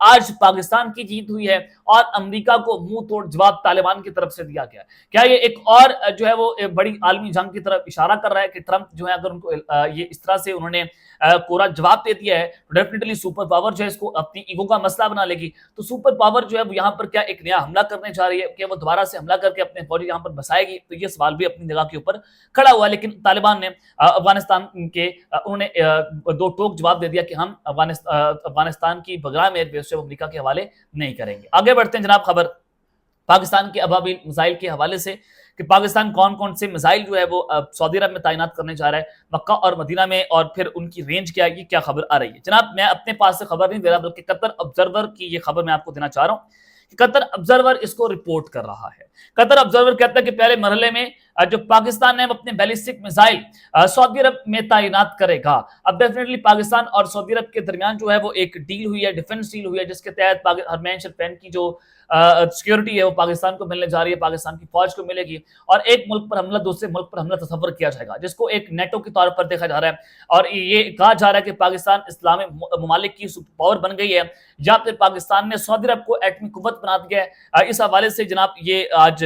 آج پاکستان کی جیت ہوئی ہے اور امریکہ کو منہ توڑ جواب طالبان کی طرف سے دیا گیا. کیا یہ ایک اور جو ہے وہ بڑی عالمی جنگ کی طرف اشارہ کر رہا ہے کہ ٹرمپ جو ہے اگر ان کو یہ اس طرح سے انہوں نے کوڑا جواب دے دیا ہے تو ڈیفینیٹلی سپر پاور جو ہے اس کو اپنی ایگو کا مسئلہ بنا لے گی. تو سپر پاور جو ہے وہ یہاں پر کیا ایک نیا حملہ کرنے جا رہی ہے کہ وہ دوبارہ سے حملہ کر کے اپنے فوجی یہاں پر بسائے گی؟ تو یہ سوال بھی اپنی جگہ کے اوپر کھڑا ہوا. لیکن طالبان نے افغانستان کے انہوں نے دو ٹوک جواب دے دیا کہ ہم افغانستان کی بغرام ایئر بیس سے امریکہ کے حوالے نہیں کریں گے. آگے بڑھتے ہیں جناب خبر پاکستان کے ابابیل میزائل کے حوالے سے کہ پاکستان کون کون سے میزائل جو ہے وہ سعودی عرب میں تعینات کرنے جا رہا ہے مکہ اور مدینہ میں، اور پھر ان کی رینج کیا ہے، کیا خبر آ رہی ہے. جناب میں اپنے پاس سے خبر نہیں دے رہا بلکہ قطر آبزرور کی یہ خبر میں آپ کو دینا چاہ رہا ہوں کہ قطر آبزرور اس کو رپورٹ کر رہا ہے. قطر آبزرور کہتا ہے کہ پہلے مرحلے میں جو پاکستان ہے اپنے بیلسٹک میزائل سعودی عرب میں تعینات کرے گا. اب ڈیفینیٹلی پاکستان اور سعودی عرب کے درمیان جو ہے وہ ایک ڈیل ہوئی ہے، ڈیفنس ڈیل ہوئی ہے، جس کے تحت حرمین شریفین کی جو سیکیورٹی ہے وہ پاکستان کو ملنے جا رہی ہے، پاکستان کی فوج کو ملے گی، اور ایک ملک پر حملہ دوسرے ملک پر حملہ تصور کیا جائے گا جس کو ایک نیٹو کے طور پر دیکھا جا رہا ہے. اور یہ کہا جا رہا ہے کہ پاکستان اسلامی ممالک کی سپر پاور بن گئی ہے یا پھر پاکستان نے سعودی عرب کو ایٹمی قوت بنا دیا ہے. اس حوالے سے جناب یہ آج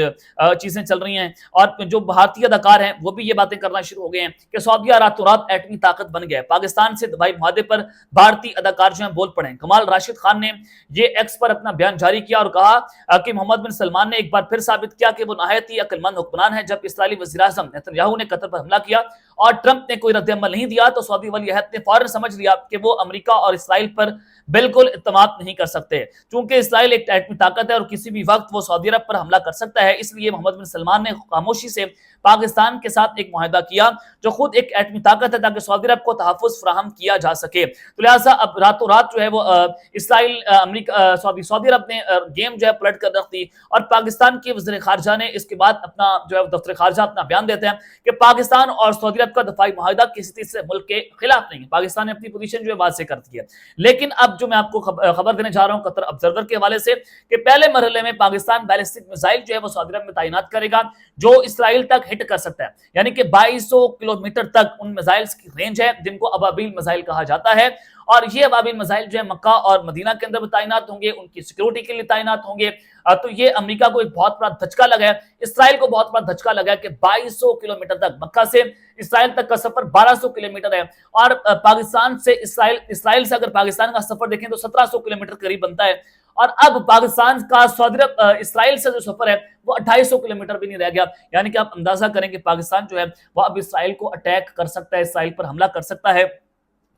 چیزیں چل رہی ہیں، اور جو بھارتی اداکار ہیں وہ بھی یہ باتیں کرنا شروع ہو گئے ہیں کہ سعودیہ راتوں رات ایٹمی طاقت بن گیا ہے. پاکستان سے دبائی معاہدے پر بھارتی اداکار جو ہیں بول پڑے ہیں. کمال راشد خان نے یہ ایکس پر اپنا بیان جاری کیا اور کہا کہ محمد بن سلمان نے ایک بار پھر ثابت کیا کہ وہ نہایت ہی عقل مند حکمران ہے. جب اسرائیلی وزیر اعظم نیتن یاہو نے قطر پر حملہ کیا اور ٹرمپ نے کوئی رد عمل نہیں دیا تو سعودی ولی عہد نے فوراً سمجھ لیا کہ وہ امریکہ اور اسرائیل پر بالکل اعتماد نہیں کر سکتے، چونکہ اسرائیل ایک ایٹمی طاقت ہے اور کسی بھی وقت وہ سعودی عرب پر حملہ کر سکتا ہے. اس لیے محمد بن سلمان نے خاموشی سے پاکستان کے ساتھ ایک معاہدہ کیا جو خود ایک ایٹمی طاقت ہے تاکہ سعودی عرب کو تحفظ فراہم کیا جا سکے. تو لہٰذا اب راتوں رات جو ہے وہ اسرائیل امریکہ سعودی عرب نے گیم جو ہے پلٹ کر رکھ دی، اور پاکستان کے وزیر خارجہ نے اس کے بعد اپنا جو ہے دفتر خارجہ اپنا بیان دیتے ہیں کہ پاکستان اور سعودی عرب کا دفاعی معاہدہ کسی تیسرے ملک کے خلاف نہیں ہے. پاکستان نے اپنی پوزیشن جو ہے واضح کر دی ہے. لیکن اب جو میں آپ کو خبر دینے جا رہا ہوں قطر آبزرور کے حوالے سے کہ پہلے مرحلے میں پاکستان بیلسٹک میزائل جو ہے وہ سعودی عرب میں تعینات کرے گا جو اسرائیل تک ہٹ کر سکتا ہے، یعنی کہ 2200 کلومیٹر تک ان میزائلز کی رینج ہے جن کو ابابیل میزائل کہا جاتا ہے. اور یہ ابابیل میزائل جو ہے مکہ اور مدینہ کے اندر تعینات ہوں گے، ان کی سیکیورٹی کے لیے تعینات ہوں گے. تو یہ امریکہ کو ایک بہت بڑا دھچکا لگا ہے، اسرائیل کو بہت بڑا دھچکا لگا ہے کہ 2200 کلومیٹر تک مکہ سے اسرائیل تک کا سفر 1200 کلومیٹر ہے، اور پاکستان سے اسرائیل سے اگر پاکستان کا سفر دیکھیں تو 1700 کلومیٹر قریب بنتا ہے. اور اب پاکستان کا سعودی عرب اسرائیل سے جو سفر ہے وہ 2800 کلومیٹر بھی نہیں رہ گیا. یعنی کہ آپ اندازہ کریں کہ پاکستان جو ہے وہ اب اسرائیل کو اٹیک کر سکتا ہے، اسرائیل پر حملہ کر سکتا ہے.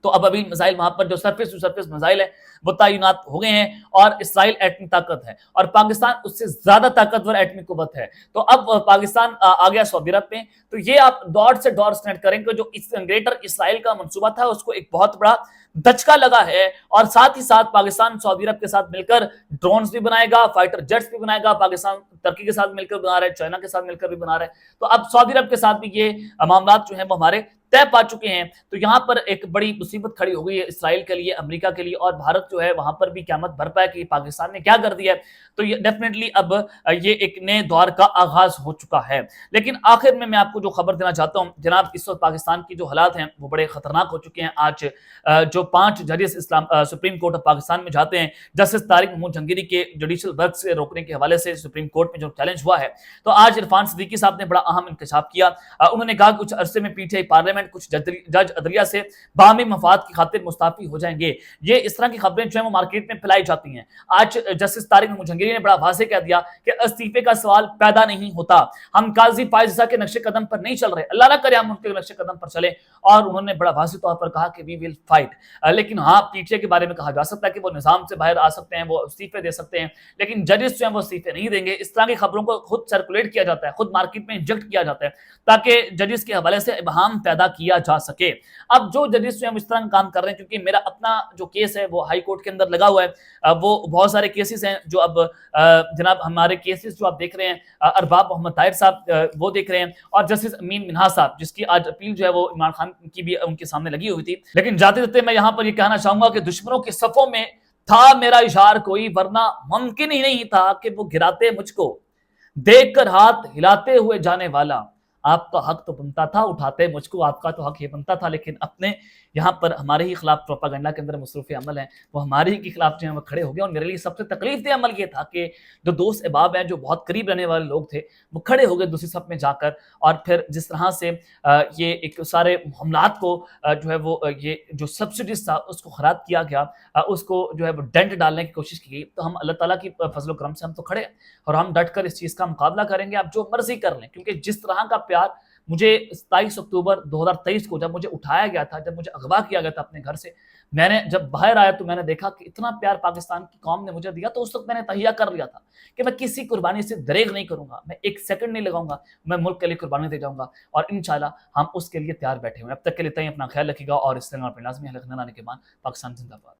تو اب ابھی میزائل وہاں پر جو سرفیس ٹو سرفیس میزائل ہے وہ تعینات ہو گئے ہیں، اور اسرائیل ایٹمی طاقت ہے اور پاکستان اس سے زیادہ طاقتور ایٹمی قوت ہے. تو اب پاکستان آ گیا سعودی عرب میں. تو یہ آپ ڈاٹ سے ڈاٹ کنیکٹ کریں کہ جو گریٹر اسرائیل کا منصوبہ تھا اس کو ایک بہت بڑا دھچکا لگا ہے، اور ساتھ ہی ساتھ پاکستان سعودی عرب کے ساتھ مل کر ڈرونز بھی بنائے گا، فائٹر جیٹس بھی بنائے گا. پاکستان ترکی کے ساتھ مل کر بنا رہا ہے، چائنا کے ساتھ مل کر بھی بنا رہا ہے. تو اب سعودی عرب کے ساتھ بھی یہ معاملات جو ہیں وہ ہمارے طے پا چکے ہیں. تو یہاں پر ایک بڑی مصیبت کھڑی ہو گئی ہے اسرائیل کے لیے، امریکہ کے لیے، اور بھارت جو ہے وہاں پر بھی قیامت برپا ہے کہ پاکستان نے کیا کر دیا ہے. تو یہ ڈیفینیٹلی اب یہ ایک نئے دور کا آغاز ہو چکا ہے. لیکن آخر میں آپ کو جو خبر دینا چاہتا ہوں جناب، اس وقت پاکستان کی جو حالات ہیں وہ بڑے خطرناک ہو چکے ہیں. آج جو 5 ججز سپریم کورٹ آف پاکستان میں جاتے ہیں جسٹس طارق محمود جہانگیری کے جوڈیشل ورک سے روکنے کے حوالے سے سپریم کورٹ میں جو چیلنج ہوا ہے، تو آج عرفان صدیقی صاحب نے بڑا اہم انکشاف کیا. انہوں نے کہا کچھ عرصے میں پی ٹی آئی پارلیمنٹ کچھ جج عدلیہ سے باہمی مفاد کی خاطر مستعفی ہو جائیں گے. یہ اس طرح کی خبریں جو ہیں وہ مارکیٹ میں پھیلائی جاتی ہیں. آج جسٹس طارق محمود جہانگیری نے بڑا واضح کہہ دیا کہ استعفے کا سوال پیدا نہیں ہوتا، ہم قاضی فائز کے نقش قدم پر نہیں چل رہے، اللہ نہ کرے ہم ان کے نقش قدم پر چلیں. اور انہوں نے بڑا واضح طور پر کہا کہ وی ول فائٹ. لیکن ہاں پی ٹی آئی کے بارے میں کہا جا سکتا ہے کہ وہ نظام سے باہر آ سکتے ہیں، وہ استعفے دے سکتے ہیں، لیکن ججز جو ہیں وہ استعفے نہیں دیں گے. اس طرح کی خبروں کو خود سرکولیٹ کیا جاتا ہے، خود مارکیٹ میں انجیکٹ کیا جاتا ہے تاکہ ججز کے حوالے سے ابہام پیدا کیا جا سکے. اب جو ججز جو ہیں اس طرح کام کر رہے ہیں، کیونکہ میرا اپنا جو کیس ہے وہ ہائی کورٹ کے اندر لگا ہوا ہے، وہ بہت سارے کیسز ہیں جو اب جناب ہمارے کیسز جو آپ دیکھ رہے ہیں، ارباب محمد طاہر صاحب وہ دیکھ رہے ہیں، اور جسٹس امین منہا صاحب جس کی آج اپیل جو ہے وہ عمران خان کی بھی ان کے سامنے لگی ہوئی تھی. لیکن جاتے جاتے میں یہاں پر یہ کہنا چاہوں گا کہ دشمنوں کے صفوں میں تھا میرا اشار کوئی، ورنہ ممکن ہی نہیں تھا کہ وہ گراتے مجھ کو، دیکھ کر ہاتھ ہلاتے ہوئے جانے والا آپ کا حق تو بنتا تھا اٹھاتے مجھ کو، آپ کا تو حق یہ بنتا تھا، لیکن اپنے یہاں پر ہمارے ہی خلاف پروپاگنڈا کے اندر مصروف عمل ہیں، وہ ہمارے ہی کے خلاف جو ہے وہ کھڑے ہو گئے۔ اور میرے لیے سب سے تکلیف دہ عمل یہ تھا کہ جو دوست احباب ہیں، جو بہت قریب رہنے والے لوگ تھے، وہ کھڑے ہو گئے دوسری صف میں جا کر، اور پھر جس طرح سے یہ ایک سارے معاملات کو جو ہے وہ یہ جو سبسڈیز تھا اس کو خراب کیا گیا، اس کو جو ہے وہ ڈنٹ ڈالنے کی کوشش کی گئی، تو ہم اللہ تعالیٰ کی فضل و کرم سے ہم تو کھڑے ہیں، اور ہم ڈٹ کر اس چیز کا مقابلہ کریں گے۔ آپ جو مرضی کر لیں، کیونکہ جس طرح کا پیار مجھے 27 اکتوبر 2023 کو جب مجھے اٹھایا گیا تھا، جب مجھے اغوا کیا گیا تھا اپنے گھر سے، میں نے جب باہر آیا تو میں نے دیکھا کہ اتنا پیار پاکستان کی قوم نے مجھے دیا، تو اس وقت میں نے تہیہ کر لیا تھا کہ میں کسی قربانی سے دریغ نہیں کروں گا، میں ایک سیکنڈ نہیں لگاؤں گا، میں ملک کے لیے قربانی دے جاؤں گا، اور انشاءاللہ ہم اس کے لیے تیار بیٹھے ہوئے ہیں۔ اب تک کے لیے اتنا ہی، اپنا خیال رکھیے گا، اور اس طرح اپنے لازمی حل رکھنا کے بعد پاکستان زندہ باد۔